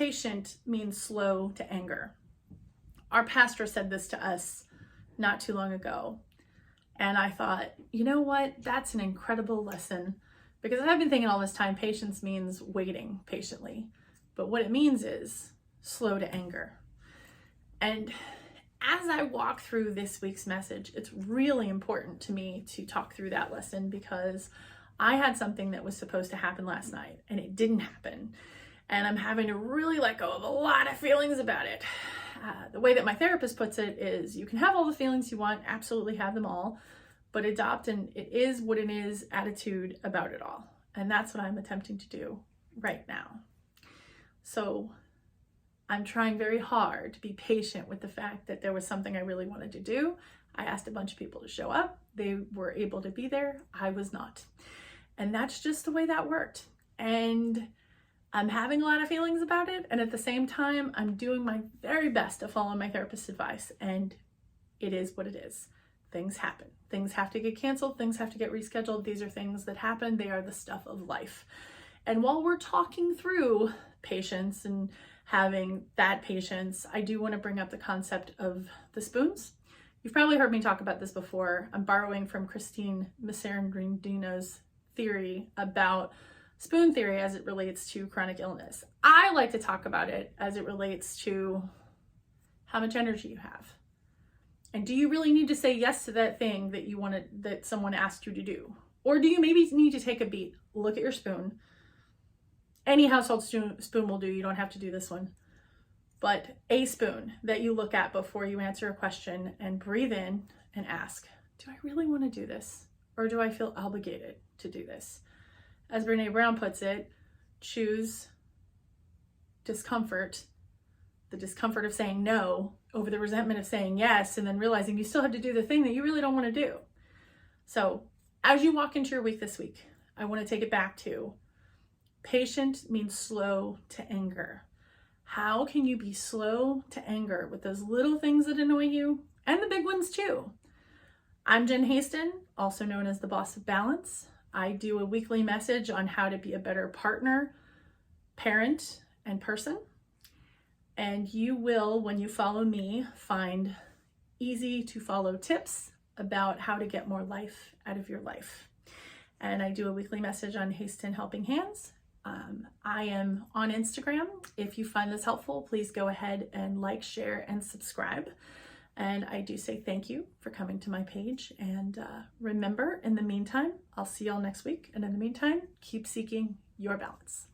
patient means slow to anger. Our pastor said this to us not too long ago. And I thought, you know what? That's an incredible lesson, because I've been thinking all this time, patience means waiting patiently. But what it means is slow to anger. And as I walk through this week's message, it's really important to me to talk through that lesson, because I had something that was supposed to happen last night and it didn't happen. And I'm having to really let go of a lot of feelings about it. The way that my therapist puts it is, you can have all the feelings you want, absolutely have them all, but adopt an it is what it is attitude about it all. And that's what I'm attempting to do right now. So I'm trying very hard to be patient with the fact that there was something I really wanted to do. I asked a bunch of people to show up. They were able to be there. I was not. And that's just the way that worked. And I'm having a lot of feelings about it. And at the same time, I'm doing my very best to follow my therapist's advice. And it is what it is. Things happen. Things have to get canceled. Things have to get rescheduled. These are things that happen. They are the stuff of life. And while we're talking through patience and having that patience, I do want to bring up the concept of the spoons. You've probably heard me talk about this before. I'm borrowing from Christine Masserandino's theory about spoon theory as it relates to chronic illness. I like to talk about it as it relates to how much energy you have. And do you really need to say yes to that thing that you wanted, that someone asked you to do? Or do you maybe need to take a beat, look at your spoon? Any household spoon will do. You don't have to do this one. But a spoon that you look at before you answer a question, and breathe in and ask, do I really want to do this? Or do I feel obligated to do this? As Brene Brown puts it, choose discomfort, the discomfort of saying no, over the resentment of saying yes, and then realizing you still have to do the thing that you really don't want to do. So as you walk into your week this week, I want to take it back to patient means slow to anger. How can you be slow to anger with those little things that annoy you, and the big ones too? I'm Jen Haston, also known as the Boss of Balance. I do a weekly message on how to be a better partner, parent, and person. And you will, when you follow me, find easy to follow tips about how to get more life out of your life. And I do a weekly message on Haston Helping Hands. I am on Instagram. If you find this helpful, please go ahead and like, share, and subscribe. And I do say thank you for coming to my page. And remember, in the meantime, I'll see y'all next week. And in the meantime, keep seeking your balance.